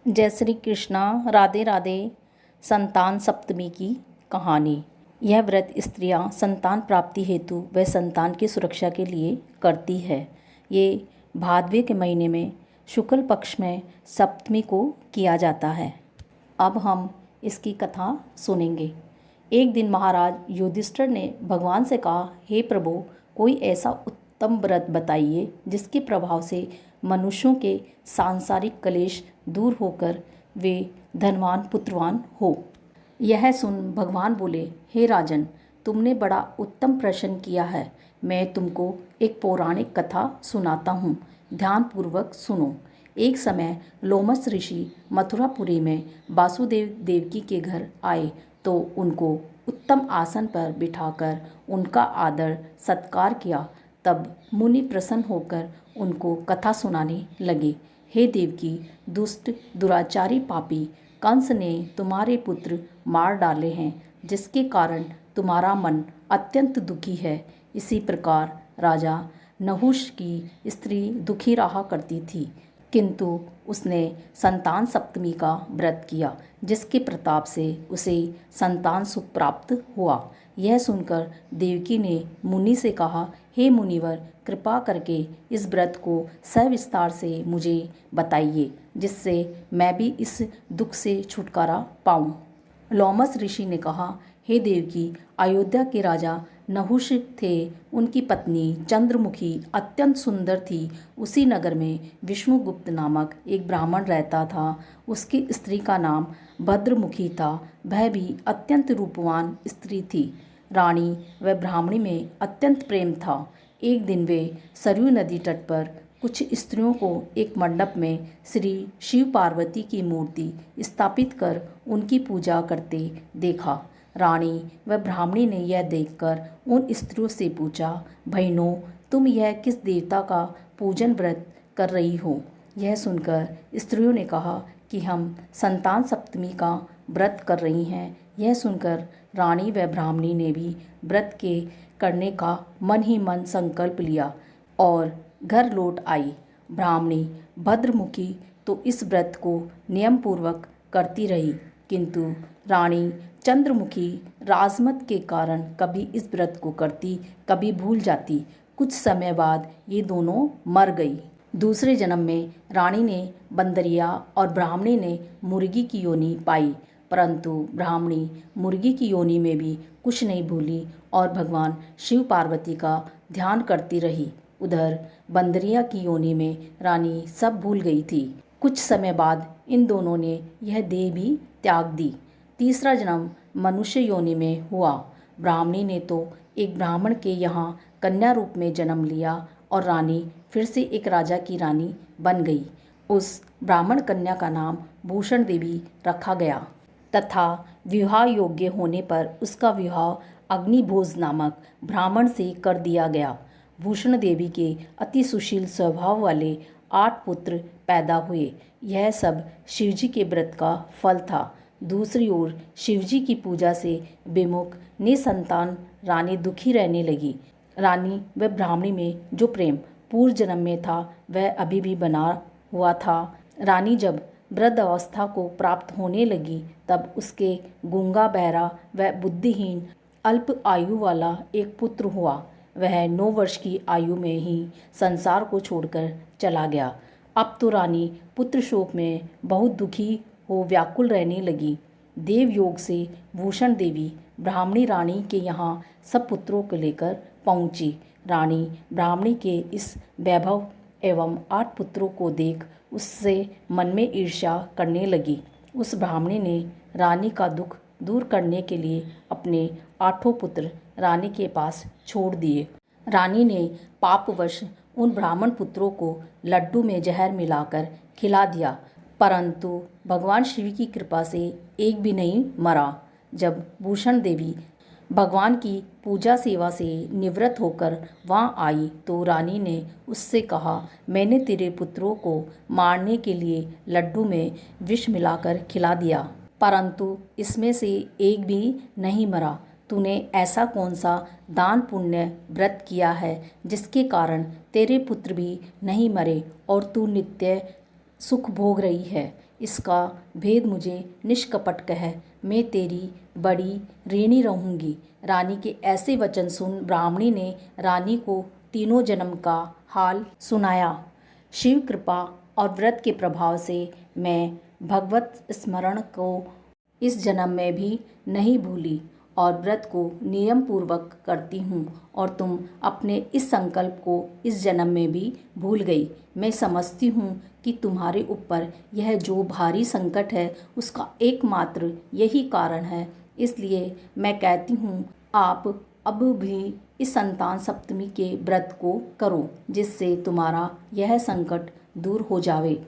जय श्री कृष्णा। राधे राधे। संतान सप्तमी की कहानी। यह व्रत स्त्रियां संतान प्राप्ति हेतु व संतान की सुरक्षा के लिए करती है। ये भादवे के महीने में शुक्ल पक्ष में सप्तमी को किया जाता है। अब हम इसकी कथा सुनेंगे। एक दिन महाराज युधिष्ठिर ने भगवान से कहा, हे प्रभु, कोई ऐसा उत्तम व्रत बताइए जिसके प्रभाव से मनुष्यों के सांसारिक क्लेश दूर होकर वे धनवान पुत्रवान हो। यह सुन भगवान बोले, हे राजन, तुमने बड़ा उत्तम प्रश्न किया है। मैं तुमको एक पौराणिक कथा सुनाता हूँ, ध्यानपूर्वक सुनो। एक समय लोमस ऋषि मथुरापुरी में वासुदेव देवकी के घर आए तो उनको उत्तम आसन पर बिठाकर उनका आदर सत्कार किया। तब मुनि प्रसन्न होकर उनको कथा सुनाने लगे। हे देवकी, दुष्ट दुराचारी पापी कंस ने तुम्हारे पुत्र मार डाले हैं, जिसके कारण तुम्हारा मन अत्यंत दुखी है। इसी प्रकार राजा नहुष की स्त्री दुखी रहा करती थी, किंतु उसने संतान सप्तमी का व्रत किया, जिसके प्रताप से उसे संतान सुख प्राप्त हुआ। यह सुनकर देवकी ने मुनि से कहा, हे मुनिवर, कृपा करके इस व्रत को सविस्तार से मुझे बताइए, जिससे मैं भी इस दुख से छुटकारा पाऊँ। लोमस ऋषि ने कहा, हे देवकी, अयोध्या के राजा नहुष थे। उनकी पत्नी चंद्रमुखी अत्यंत सुंदर थी। उसी नगर में विष्णुगुप्त नामक एक ब्राह्मण रहता था। उसकी स्त्री का नाम भद्रमुखी था। वह भी अत्यंत रूपवान स्त्री थी। रानी व ब्राह्मणी में अत्यंत प्रेम था। एक दिन वे सरयू नदी तट पर कुछ स्त्रियों को एक मंडप में श्री शिव पार्वती की मूर्ति स्थापित कर उनकी पूजा करते देखा। रानी व ब्राह्मणी ने यह देखकर उन स्त्रियों से पूछा, बहनों, तुम यह किस देवता का पूजन व्रत कर रही हो? यह सुनकर स्त्रियों ने कहा कि हम संतान सप्तमी का व्रत कर रही हैं। यह सुनकर रानी व ब्राह्मणी ने भी व्रत के करने का मन ही मन संकल्प लिया और घर लौट आई। ब्राह्मणी भद्रमुखी तो इस व्रत को नियम पूर्वक करती रही, किंतु रानी चंद्रमुखी राजमत के कारण कभी इस व्रत को करती, कभी भूल जाती। कुछ समय बाद ये दोनों मर गई। दूसरे जन्म में रानी ने बंदरिया और ब्राह्मणी ने मुर्गी की योनि पाई, परंतु ब्राह्मणी मुर्गी की योनि में भी कुछ नहीं भूली और भगवान शिव पार्वती का ध्यान करती रही। उधर बंदरिया की योनि में रानी सब भूल गई थी। कुछ समय बाद इन दोनों ने यह देह भी त्याग दी। तीसरा जन्म मनुष्य योनि में हुआ। ब्राह्मणी ने तो एक ब्राह्मण के यहाँ कन्या रूप में जन्म लिया और रानी फिर से एक राजा की रानी बन गई। उस ब्राह्मण कन्या का नाम भूषण देवी रखा गया तथा विवाह योग्य होने पर उसका विवाह अग्निभोज नामक ब्राह्मण से कर दिया गया। भूषण देवी के अति सुशील स्वभाव वाले 8 पुत्र पैदा हुए। यह सब शिवजी के व्रत का फल था। दूसरी ओर शिवजी की पूजा से विमुख निसंतान रानी दुखी रहने लगी। रानी व ब्राह्मणी में जो प्रेम पूर्व जन्म में था वह अभी भी बना हुआ था। रानी जब वृद्ध अवस्था को प्राप्त होने लगी तब उसके गूंगा, बहरा व बुद्धिहीन अल्प आयु वाला एक पुत्र हुआ। वह 9 वर्ष की आयु में ही संसार को छोड़कर चला गया। अब तो रानी पुत्र शोक में बहुत दुखी हो व्याकुल रहने लगी। देव योग से भूषण देवी ब्राह्मणी रानी के यहाँ सब पुत्रों को लेकर पहुँची। रानी ब्राह्मणी के इस वैभव एवं 8 पुत्रों को देख उससे मन में ईर्ष्या करने लगी। उस ब्राह्मणी ने रानी का दुख दूर करने के लिए अपने 8 पुत्र रानी के पास छोड़ दिए। रानी ने पापवश उन ब्राह्मण पुत्रों को लड्डू में जहर मिलाकर खिला दिया, परंतु भगवान शिव की कृपा से एक भी नहीं मरा। जब भूषण देवी भगवान की पूजा सेवा से निवृत्त होकर वहाँ आई तो रानी ने उससे कहा, मैंने तेरे पुत्रों को मारने के लिए लड्डू में विष मिलाकर खिला दिया, परंतु इसमें से एक भी नहीं मरा। तूने ऐसा कौन सा दान पुण्य व्रत किया है जिसके कारण तेरे पुत्र भी नहीं मरे और तू नित्य सुख भोग रही है? इसका भेद मुझे निष्कपट कह, मैं तेरी बड़ी ऋणी रहूँगी। रानी के ऐसे वचन सुन ब्राह्मणी ने रानी को तीनों जन्म का हाल सुनाया। शिव कृपा और व्रत के प्रभाव से मैं भगवत स्मरण को इस जन्म में भी नहीं भूली और व्रत को नियम पूर्वक करती हूँ, और तुम अपने इस संकल्प को इस जन्म में भी भूल गई। मैं समझती हूँ कि तुम्हारे ऊपर यह जो भारी संकट है उसका एकमात्र यही कारण है, इसलिए मैं कहती हूँ आप अब भी इस संतान सप्तमी के व्रत को करो, जिससे तुम्हारा यह संकट दूर हो जावे।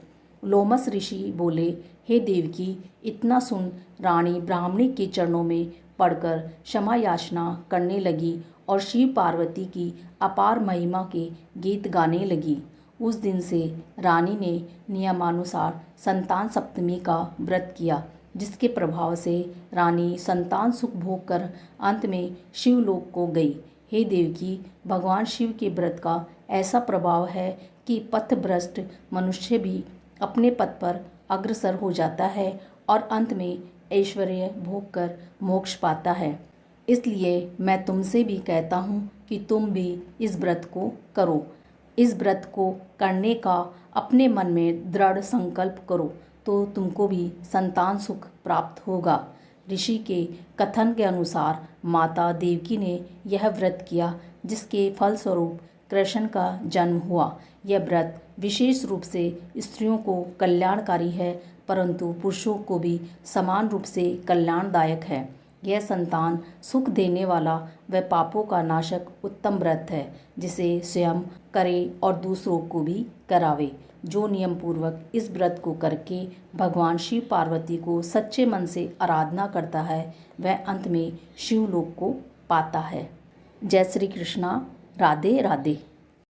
लोमस ऋषि बोले, हे देवकी, इतना सुन रानी ब्राह्मणी के चरणों में पड़कर क्षमा याचना करने लगी और शिव पार्वती की अपार महिमा के गीत गाने लगी। उस दिन से रानी ने नियमानुसार संतान सप्तमी का व्रत किया, जिसके प्रभाव से रानी संतान सुख भोग कर अंत में शिवलोक को गई। हे देवकी, भगवान शिव के व्रत का ऐसा प्रभाव है कि पथभ्रष्ट मनुष्य भी अपने पथ पर अग्रसर हो जाता है और अंत में ऐश्वर्य भोग कर मोक्ष पाता है। इसलिए मैं तुमसे भी कहता हूँ कि तुम भी इस व्रत को करो। इस व्रत को करने का अपने मन में दृढ़ संकल्प करो तो तुमको भी संतान सुख प्राप्त होगा। ऋषि के कथन के अनुसार माता देवकी ने यह व्रत किया, जिसके फलस्वरूप कृष्ण का जन्म हुआ। यह व्रत विशेष रूप से स्त्रियों को कल्याणकारी है, परंतु पुरुषों को भी समान रूप से कल्याणदायक है। यह संतान सुख देने वाला व पापों का नाशक उत्तम व्रत है, जिसे स्वयं करे और दूसरों को भी करावे। जो नियम पूर्वक इस व्रत को करके भगवान शिव पार्वती को सच्चे मन से आराधना करता है, वह अंत में शिवलोक को पाता है। जय श्री कृष्णा। राधे राधे।